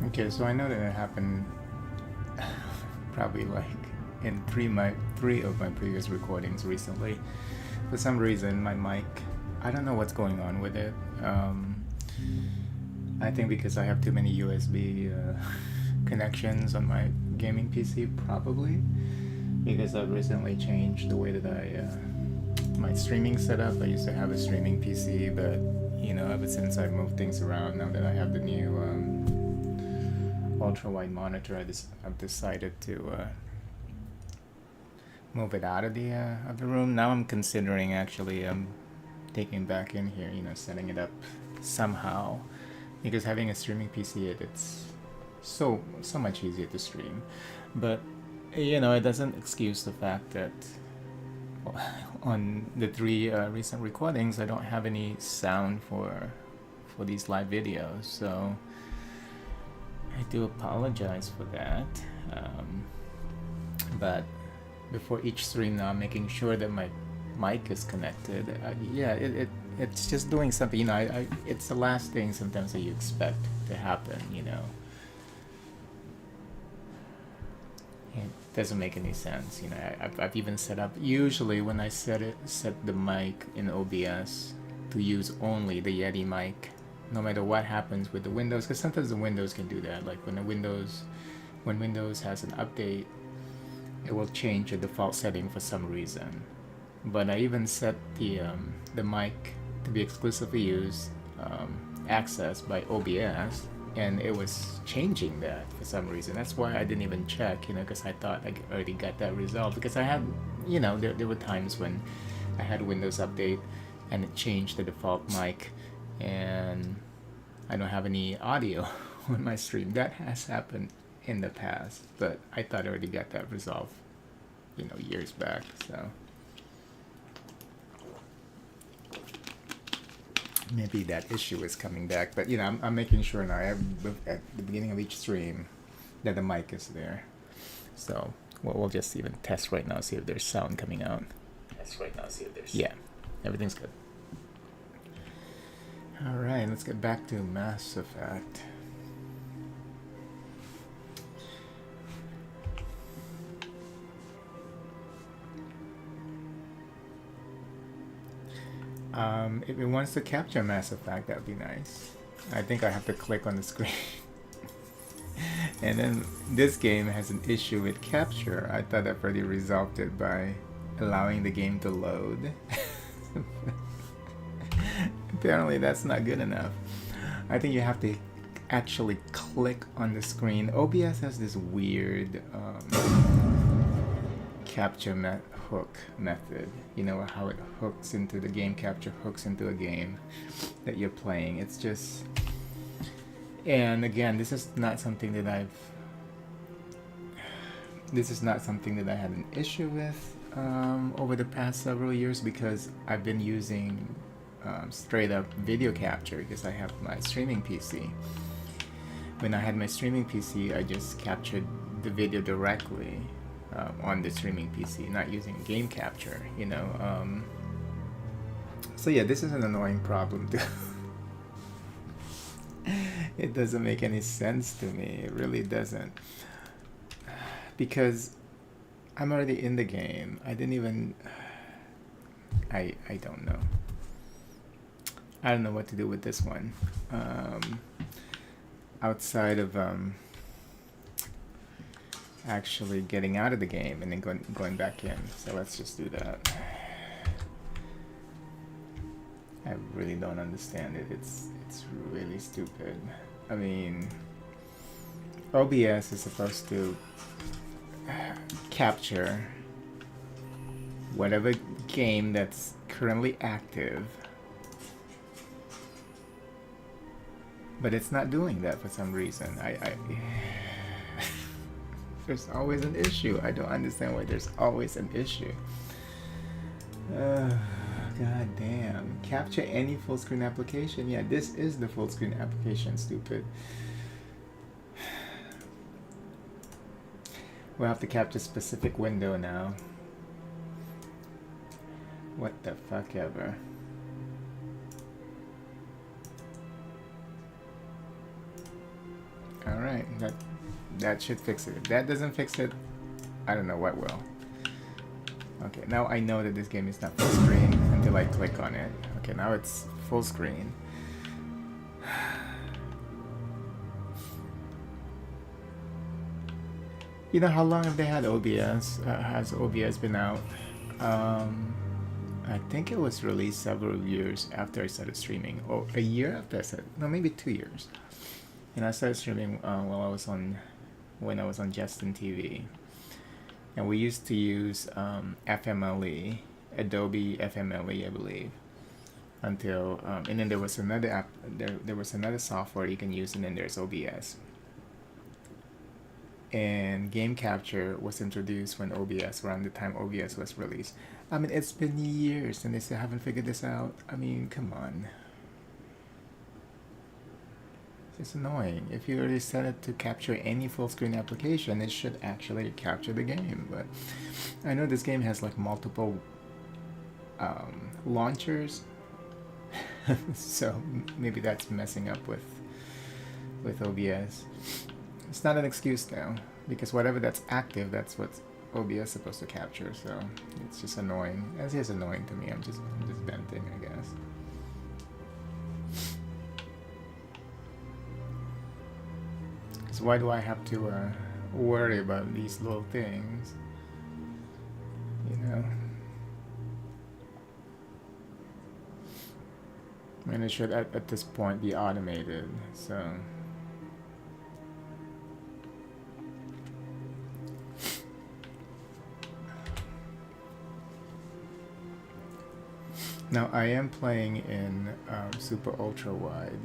Okay, so I know that it happened probably like in three of my previous recordings recently. For some reason, my mic, I don't know what's going on with it. I think because I have too many USB connections on my gaming PC, probably. Because I've recently changed the way that my streaming setup. I used to have a streaming PC, but ever since I moved things around, now that I have the new ultra wide monitor, I've decided to move it out of the room. Now I'm considering actually taking it back in here, setting it up somehow, because having a streaming PC, it's so much easier to stream. But it doesn't excuse the fact that on the three recent recordings I don't have any sound for these live videos, so I do apologize for that. But before each stream now, I'm making sure that my mic is connected. It's just doing something. It's the last thing sometimes that you expect to happen. It doesn't make any sense. I've even set up. Usually, when I set the mic in OBS to use only the Yeti mic, no matter what happens with the Windows, because sometimes the Windows can do that. Like when Windows has an update, it will change the default setting for some reason. But I even set the mic to be exclusively used, accessed by OBS, and it was changing that for some reason. That's why I didn't even check, because I thought I already got that resolved. Because I had, there were times when I had Windows update and it changed the default mic, and I don't have any audio on my stream. That has happened in the past, but I thought I already got that resolved, years back. So maybe that issue is coming back. But I'm making sure now at the beginning of each stream that the mic is there. So we'll just even test right now, see if there's sound coming out. Yeah, everything's good. All right, let's get back to Mass Effect. If it wants to capture Mass Effect, that would be nice. I think I have to click on the screen. And then this game has an issue with capture. I thought I've already resolved it by allowing the game to load. Apparently that's not good enough. I think you have to actually click on the screen. OBS has this weird capture hook method. How it hooks into the game, capture hooks into a game that you're playing. It's just, and again, this is not something that I had an issue with over the past several years, because I've been using straight up video capture because I have my streaming PC. When I had my streaming PC, I just captured the video directly on the streaming PC, not using game capture, So yeah, this is an annoying problem too. It doesn't make any sense to me. It really doesn't. Because I'm already in the game. I didn't even... I don't know. I don't know what to do with this one. Outside of actually getting out of the game and then going back in. So let's just do that. I really don't understand it. It's really stupid. I mean, OBS is supposed to capture whatever game that's currently active, but it's not doing that for some reason. There's always an issue. I don't understand why there's always an issue. God damn. Capture any full screen application. Yeah, this is the full screen application, stupid. We'll have to capture a specific window now. What the fuck ever. Alright, that should fix it. If that doesn't fix it, I don't know what will. Okay, now I know that this game is not full screen until I click on it. Okay, now it's full screen. You know, how long have they had OBS? Has OBS been out? I think it was released several years after I started streaming. Oh, a year after I started, no, maybe 2 years. And I started streaming when I was on Justin TV. And we used to use FMLE, Adobe FMLE, I believe, until and then there was another app. There was another software you can use, and then there's OBS. And game capture was introduced when OBS, around the time OBS was released. I mean, it's been years and they still haven't figured this out. I mean, come on. It's annoying. If you already set it to capture any full screen application, it should actually capture the game. But I know this game has like multiple launchers, so maybe that's messing up with OBS. It's not an excuse though, because whatever that's active, that's what OBS is supposed to capture. So it's just annoying. It's just annoying to me. I'm just venting, I guess. So why do I have to worry about these little things? You know. I mean, it should at this point be automated. So. Now I am playing in super ultra wide.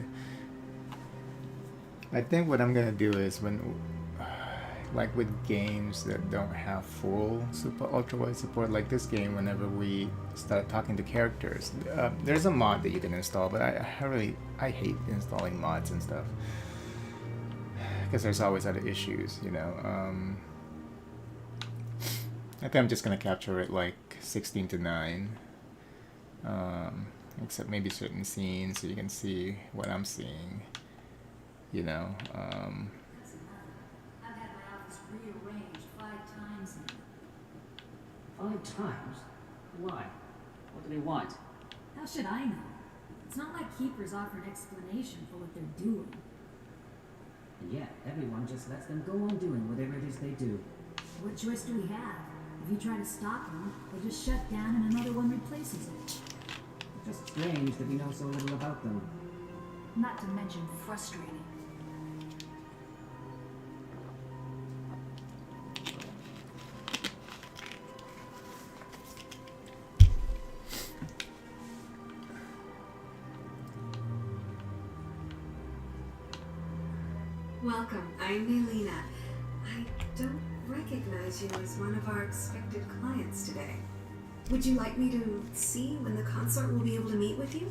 I think what I'm gonna do is like with games that don't have full super ultra wide support, like this game, whenever we start talking to characters, there's a mod that you can install, but I hate installing mods and stuff because there's always other issues, you know. I think I'm just gonna capture it like 16:9. Except maybe certain scenes so you can see what I'm seeing, you know. I've had my office rearranged 5 times now. 5 times? Why? What do they want? How should I know? It's not like keepers offer an explanation for what they're doing. And yet, everyone just lets them go on doing whatever it is they do. What choice do we have? If you try to stop them, they'll just shut down and another one replaces it. It's just strange that we know so little about them. Not to mention frustrating. Welcome, I'm Melina. I don't recognize you as one of our expected clients today. Would you like me to see when the consort will be able to meet with you?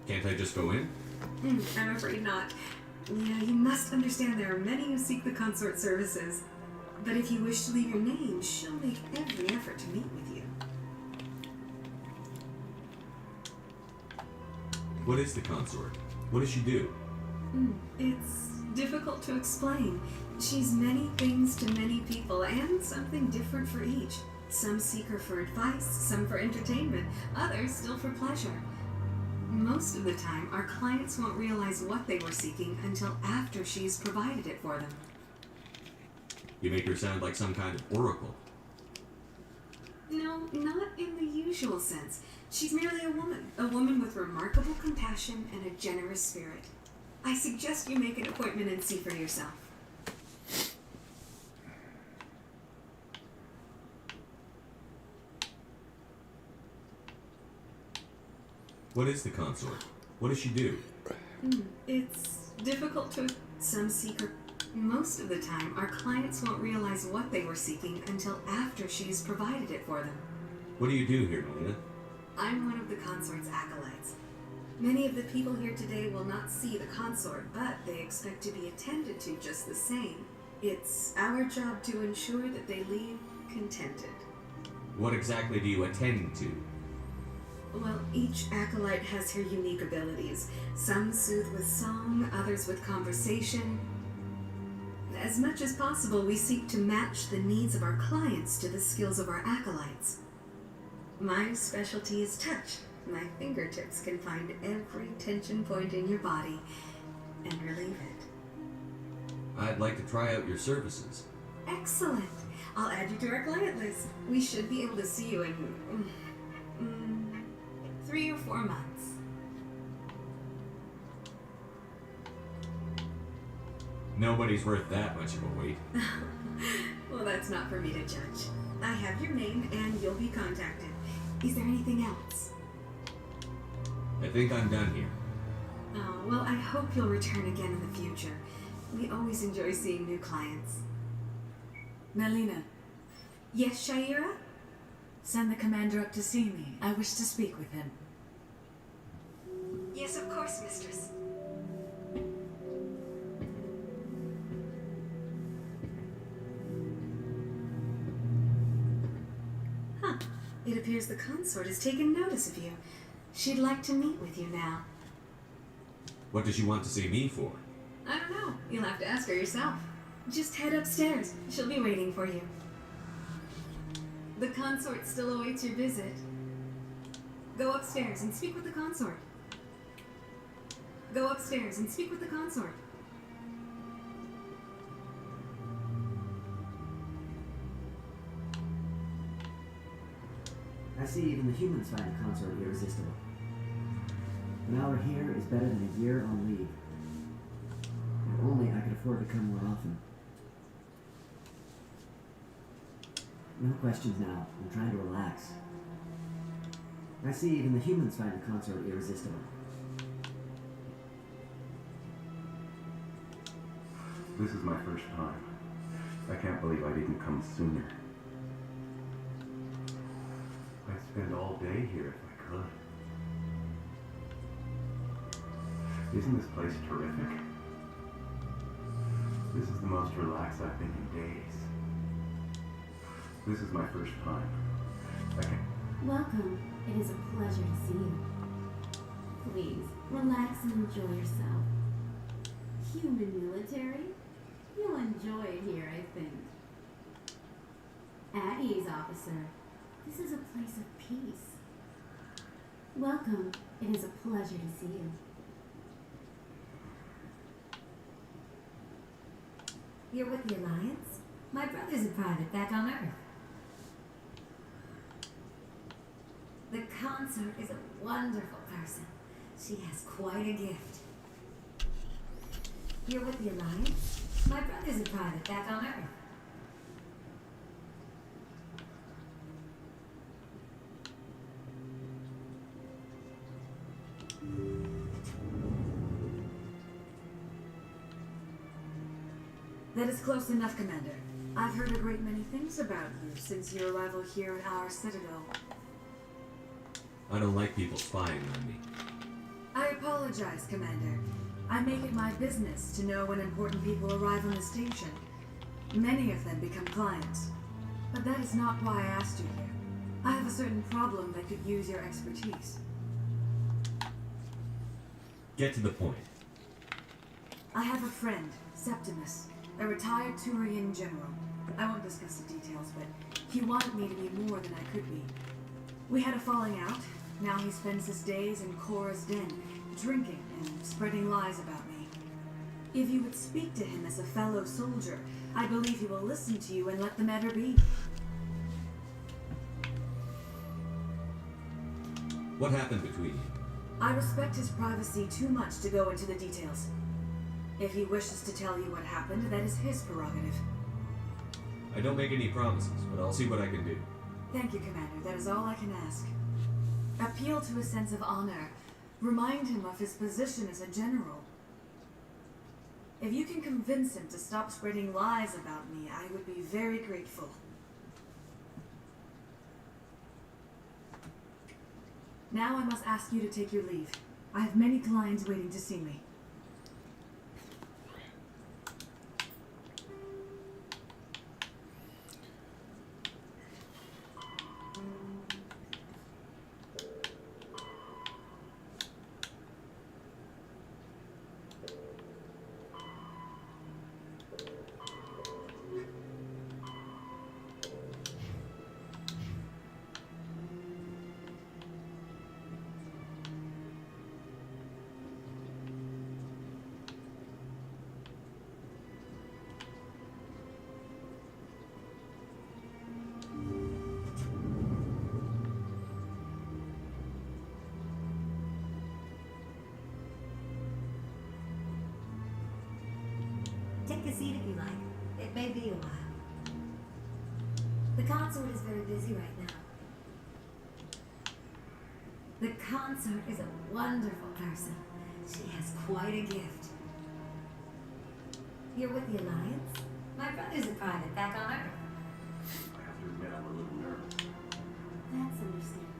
Can't I just go in? I'm afraid not. Yeah, you must understand there are many who seek the consort services. But if you wish to leave your name, she'll make every effort to meet with you. What is the consort? What does she do? It's difficult to explain. She's many things to many people, and something different for each. Some seek her for advice, some for entertainment, others still for pleasure. Most of the time, our clients won't realize what they were seeking until after she's provided it for them. You make her sound like some kind of oracle. No, not in the usual sense. She's merely a woman with remarkable compassion and a generous spirit. I suggest you make an appointment and see for yourself. What is the consort? What does she do? It's difficult to... Some seek her... Most of the time, our clients won't realize what they were seeking until after she's provided it for them. What do you do here, Melina? I'm one of the consort's acolytes. Many of the people here today will not see the consort, but they expect to be attended to just the same. It's our job to ensure that they leave contented. What exactly do you attend to? Well, each acolyte has her unique abilities. Some soothe with song, others with conversation. As much as possible, we seek to match the needs of our clients to the skills of our acolytes. My specialty is touch. My fingertips can find every tension point in your body and relieve it. I'd like to try out your services. Excellent. I'll add you to our client list. We should be able to see you in 3 or 4 months. Nobody's worth that much of a wait. Well, that's not for me to judge. I have your name and you'll be contacted. Is there anything else? I think I'm done here. Oh, well, I hope you'll return again in the future. We always enjoy seeing new clients. Melina, Yes, Shaira? send the commander up to see me. I wish to speak with him. Yes, of course, mistress. Huh. It appears the consort has taken notice of you. She'd like to meet with you now. What does she want to see me for? I don't know. You'll have to ask her yourself. Just head upstairs. She'll be waiting for you. The consort still awaits your visit. Go upstairs and speak with the consort. Go upstairs and speak with the consort. I see even the humans find the consort irresistible. An hour here is better than a year on leave. If only I could afford to come more often. No questions now. I'm trying to relax. I see even the humans find the consort irresistible. This is my first time. I can't believe I didn't come sooner. I'd spend all day here if I could. Isn't this place terrific? This is the most relaxed I've been in days. This is my first time. I can... Welcome. It is a pleasure to see you. Please, relax and enjoy yourself. Human military? You'll enjoy it here, I think. At ease, officer. This is a place of peace. Welcome. It is a pleasure to see you. You're with the Alliance? My brother's a private back on Earth. The consort is a wonderful person. She has quite a gift. You're with the Alliance? My brother's a private back on Earth. That is close enough, Commander. I've heard a great many things about you since your arrival here at our citadel. I don't like people spying on me. I apologize, Commander. I make it my business to know when important people arrive on the station. Many of them become clients. But that is not why I asked you here. I have a certain problem that could use your expertise. Get to the point. I have a friend, Septimus, a retired Turian general. I won't discuss the details, but he wanted me to be more than I could be. We had a falling out. Now he spends his days in Cora's den, drinking and spreading lies about me. If you would speak to him as a fellow soldier, I believe he will listen to you and let the matter be. What happened between you? I respect his privacy too much to go into the details. If he wishes to tell you what happened, that is his prerogative. I don't make any promises, but I'll see what I can do. Thank you, Commander. That is all I can ask. Appeal to his sense of honor. Remind him of his position as a general. If you can convince him to stop spreading lies about me, I would be very grateful. Now I must ask you to take your leave. I have many clients waiting to see me. Take a seat if you like. It may be a while. The consort is very busy right now. The consort is a wonderful person. She has quite a gift. You're with the Alliance? My brother's a private back on Earth. I have to admit I'm a little nervous. That's understandable.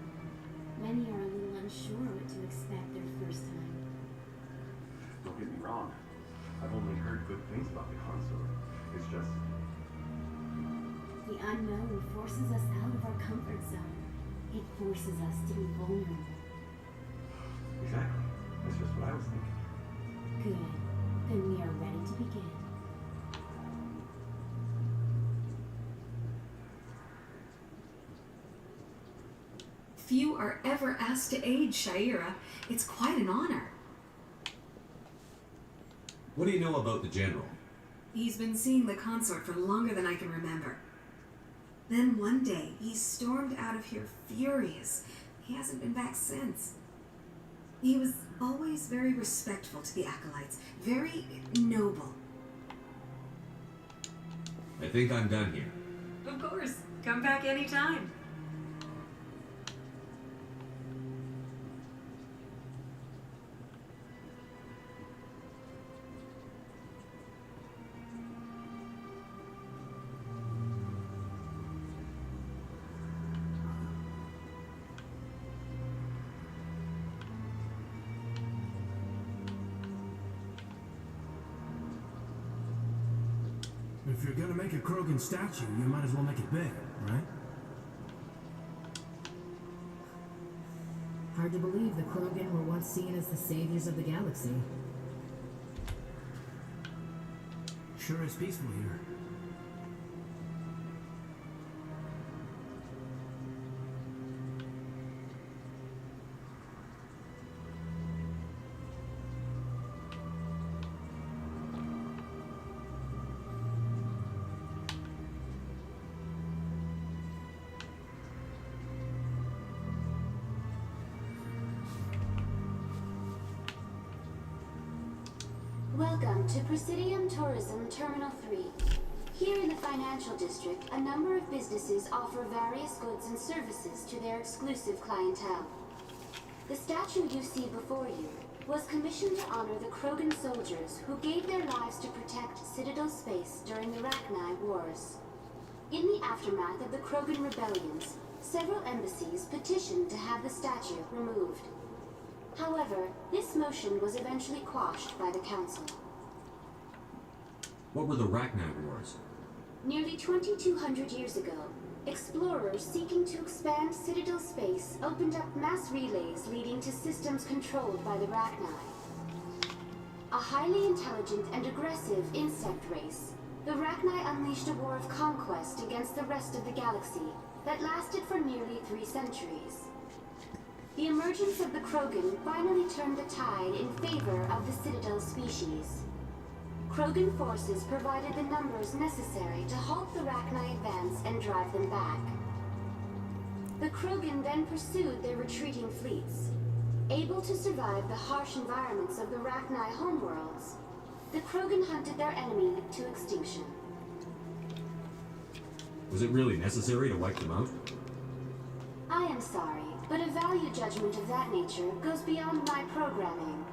Many are a little unsure what to expect their first time. Don't get me wrong. I've only heard good things about the consort. It's just, The unknown forces us out of our comfort zone. It forces us to be vulnerable. exactly. That's just what I was thinking. Good. Then we are ready to begin. Few are ever asked to aid Shaira. It's quite an honor. What do you know about the General? He's been seeing the consort for longer than I can remember. Then one day, he stormed out of here furious. He hasn't been back since. He was always very respectful to the acolytes, very noble. I think I'm done here. Of course, come back anytime. If you're gonna make a Krogan statue, you might as well make it big, right? Hard to believe the Krogan were once seen as the saviors of the galaxy. Sure is peaceful here. Welcome to Presidium Tourism Terminal 3. Here in the financial district, a number of businesses offer various goods and services to their exclusive clientele. The statue you see before you was commissioned to honor the Krogan soldiers who gave their lives to protect Citadel space during the Rachni Wars. In the aftermath of the Krogan rebellions, several embassies petitioned to have the statue removed. However, this motion was eventually quashed by the Council. What were the Rachni Wars? Nearly 2,200 years ago, explorers seeking to expand Citadel space opened up mass relays leading to systems controlled by the Rachni. A highly intelligent and aggressive insect race, the Rachni unleashed a war of conquest against the rest of the galaxy that lasted for nearly 3 centuries. The emergence of the Krogan finally turned the tide in favor of the Citadel species. Krogan forces provided the numbers necessary to halt the Rachni advance and drive them back. The Krogan then pursued their retreating fleets. Able to survive the harsh environments of the Rachni homeworlds, the Krogan hunted their enemy to extinction. Was it really necessary to wipe them out? I am sorry, but a value judgment of that nature goes beyond my programming.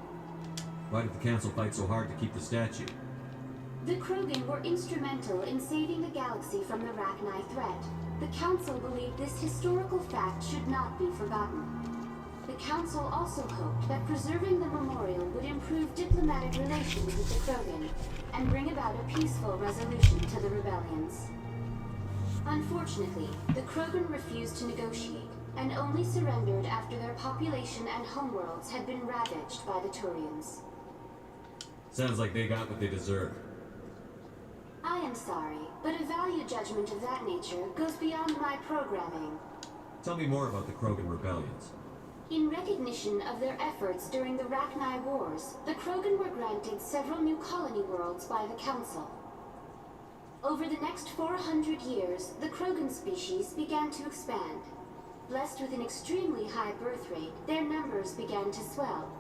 Why did the Council fight so hard to keep the statue? The Krogan were instrumental in saving the galaxy from the Rachni threat. The Council believed this historical fact should not be forgotten. The the Council also hoped that preserving the memorial would improve diplomatic relations with the Krogan and bring about a peaceful resolution to the rebellions. Unfortunately, the Krogan refused to negotiate and only surrendered after their population and homeworlds had been ravaged by the Turians. Sounds like they got what they deserved. I am sorry, but a value judgment of that nature goes beyond my programming. Tell me more about the Krogan rebellions. In recognition of their efforts during the Rachni Wars, the Krogan were granted several new colony worlds by the Council. Over the next 400 years, the Krogan species began to expand. Blessed with an extremely high birth rate, their numbers began to swell.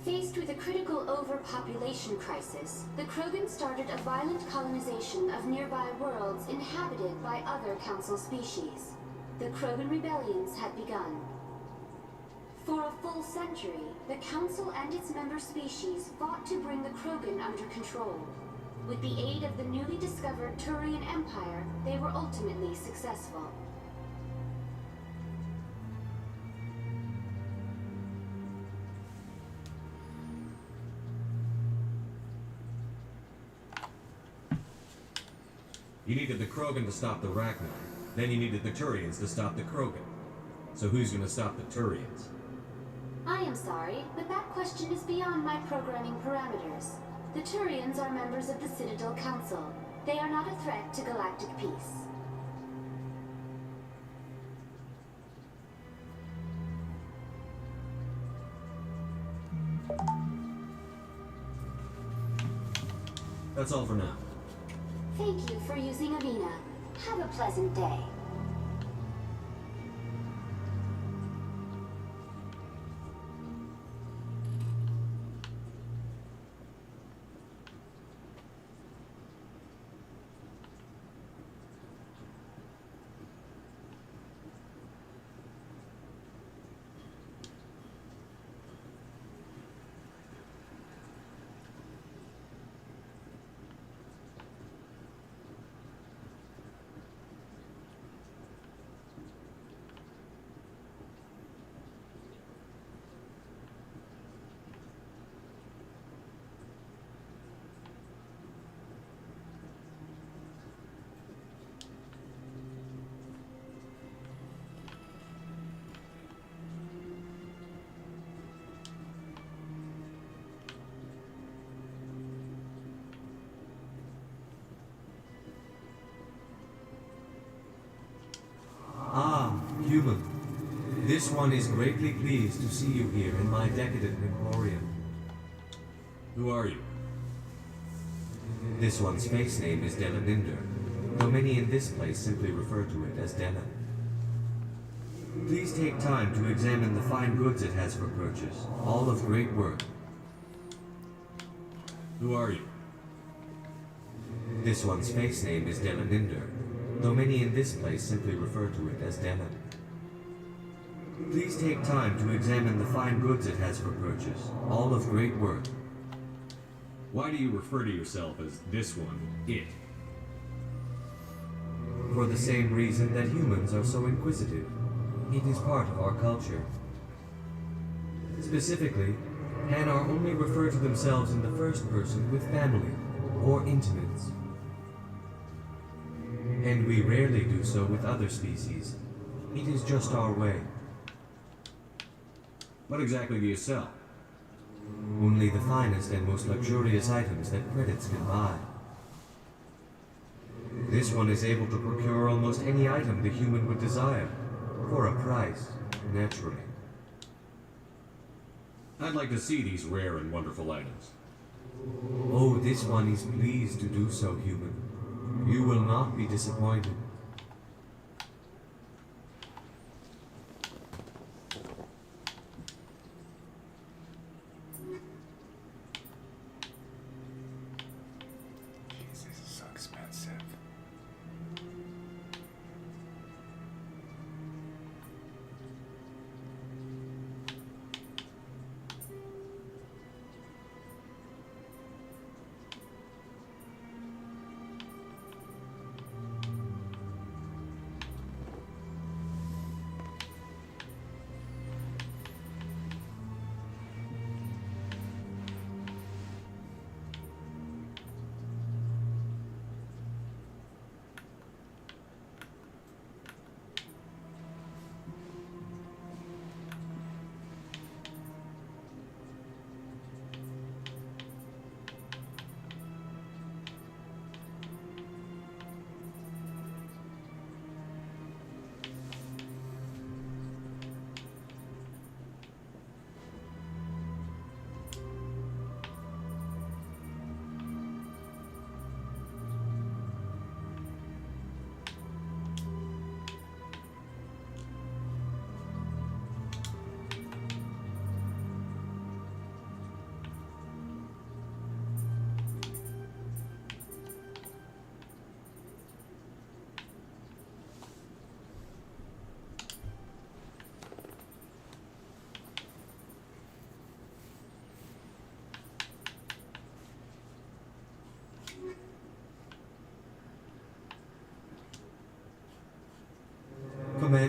Faced with a critical overpopulation crisis, the Krogan started a violent colonization of nearby worlds inhabited by other Council species. The Krogan rebellions had begun. For a full century, the Council and its member species fought to bring the Krogan under control. With the aid of the newly discovered Turian Empire, they were ultimately successful. You needed the Krogan to stop the Rachni. Then you needed the Turians to stop the Krogan. So who's gonna stop the Turians? I am sorry, but that question is beyond my programming parameters. The Turians are members of the Citadel Council. They are not a threat to galactic peace. That's all for now. Thank you for using Avina. Have a pleasant day. Ah, human. This one is greatly pleased to see you here in my decadent emporium. Who are you? This one's face name is Delaninder, though many in this place simply refer to it as Delan. Please take time to examine the fine goods it has for purchase, all of great worth. Who are you? This one's face name is Delaninder, though many in this place simply refer to it as Delan. Please take time to examine the fine goods it has for purchase, all of great worth. Why do you refer to yourself as this one, it? For the same reason that humans are so inquisitive. It is part of our culture. Specifically, Hanar only refer to themselves in the first person with family or intimates. And we rarely do so with other species. It is just our way. What exactly do you sell? Only the finest and most luxurious items that credits can buy. This one is able to procure almost any item the human would desire, for a price, naturally. I'd like to see these rare and wonderful items. Oh, this one is pleased to do so, human. You will not be disappointed. Jeez, this is so expensive.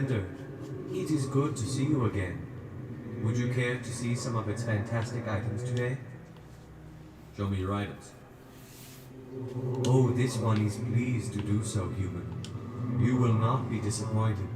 Commander, it is good to see you again. Would you care to see some of its fantastic items today? Show me your items. Oh, this one is pleased to do so, human. You will not be disappointed.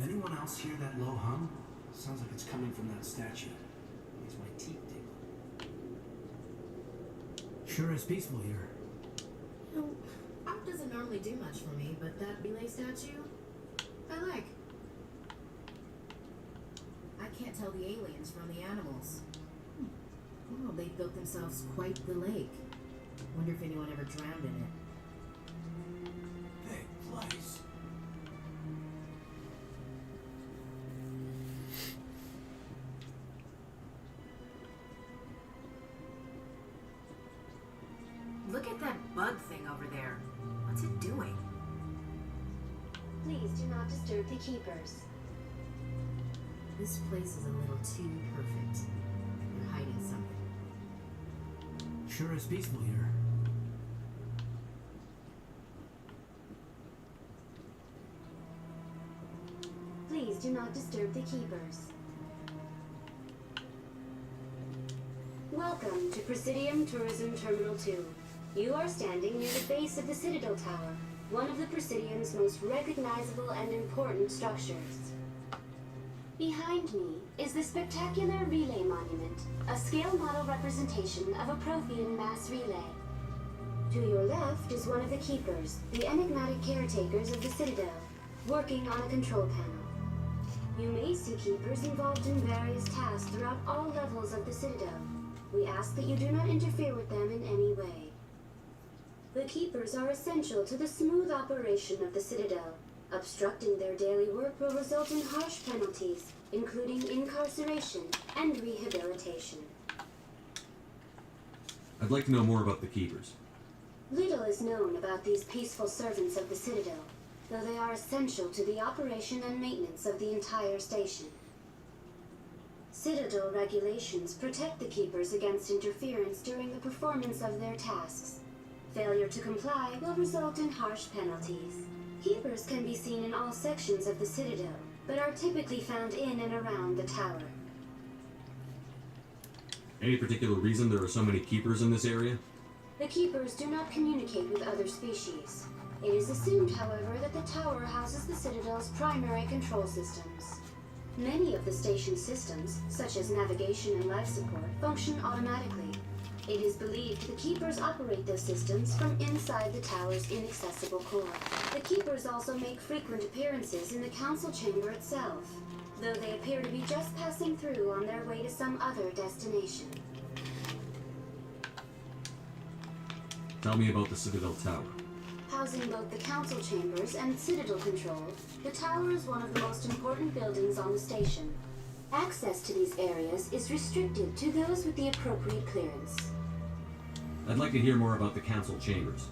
Anyone else hear that low hum? Sounds like it's coming from that statue. Makes my teeth tingle. Sure is peaceful here. You know, art doesn't normally do much for me, but that relay statue, I like. I can't tell the aliens from the animals. Well, they built themselves quite the lake. Wonder if anyone ever drowned in it. Big place. Look at that bug thing over there. What's it doing? Please do not disturb the keepers. This place is a little too perfect. You're hiding something. Sure is peaceful here. Please do not disturb the keepers. Welcome to Presidium Tourism Terminal 2. You are standing near the base of the Citadel Tower, one of the Presidium's most recognizable and important structures. Behind me is the spectacular Relay Monument, a scale model representation of a Prothean mass relay. To your left is one of the Keepers, the enigmatic caretakers of the Citadel, working on a control panel. You may see Keepers involved in various tasks throughout all levels of the Citadel. We ask that you do not interfere with them in any way. The Keepers are essential to the smooth operation of the Citadel, Obstructing their daily work will result in harsh penalties, including incarceration and rehabilitation. I'd like to know more about the Keepers. Little is known about these peaceful servants of the Citadel, though they are essential to the operation and maintenance of the entire station. Citadel regulations protect the Keepers against interference during the performance of their tasks. Failure to comply will result in harsh penalties. Keepers can be seen in all sections of the Citadel, but are typically found in and around the tower. Any particular reason there are so many Keepers in this area? The Keepers do not communicate with other species. It is assumed, however, that the tower houses the Citadel's primary control systems. Many of the station's systems, such as navigation and life support, function automatically. It is believed the Keepers operate those systems from inside the tower's inaccessible core. The Keepers also make frequent appearances in the council chamber itself, though they appear to be just passing through on their way to some other destination. Tell me about the Citadel Tower. Housing both the council chambers and Citadel control, the tower is one of the most important buildings on the station. Access to these areas is restricted to those with the appropriate clearance. I'd like to hear more about the council chambers.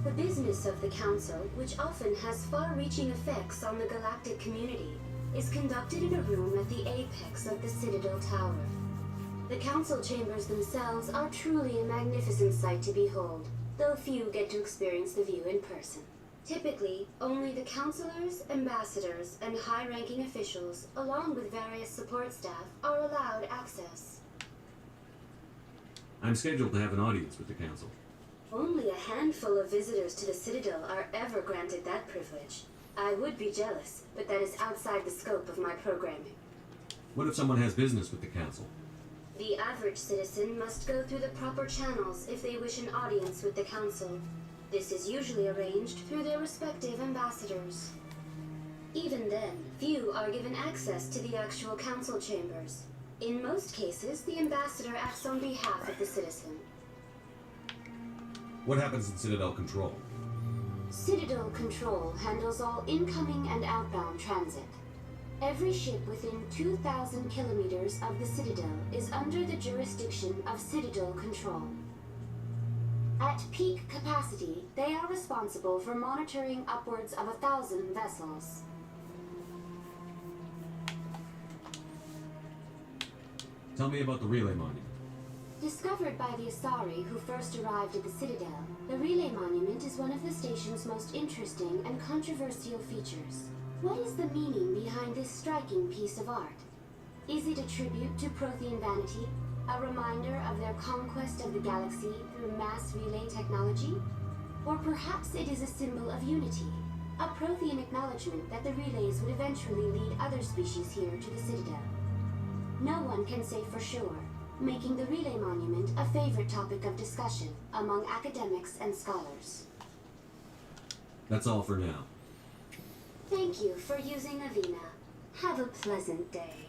The business of the council, which often has far-reaching effects on the galactic community, is conducted in a room at the apex of the Citadel Tower. The council chambers themselves are truly a magnificent sight to behold, though few get to experience the view in person. Typically, only the councilors, ambassadors, and high-ranking officials, along with various support staff, are allowed access. I'm scheduled to have an audience with the council. Only a handful of visitors to the Citadel are ever granted that privilege. I would be jealous, but that is outside the scope of my programming. What if someone has business with the council? The average citizen must go through the proper channels if they wish an audience with the council. This is usually arranged through their respective ambassadors. Even then, few are given access to the actual council chambers. In most cases, the ambassador acts on behalf of the citizen. What happens in Citadel Control? Citadel Control handles all incoming and outbound transit. Every ship within 2,000 kilometers of the Citadel is under the jurisdiction of Citadel Control. At peak capacity, they are responsible for monitoring upwards of 1,000 vessels. Tell me about the relay monument. Discovered by the Asari who first arrived at the Citadel, the relay monument is one of the station's most interesting and controversial features. What is the meaning behind this striking piece of art? Is it a tribute to Prothean vanity, a reminder of their conquest of the galaxy through mass relay technology? Or perhaps it is a symbol of unity, a Prothean acknowledgement that the relays would eventually lead other species here to the Citadel. No one can say for sure, making the relay monument a favorite topic of discussion among academics and scholars. That's all for now. Thank you for using Avina. Have a pleasant day.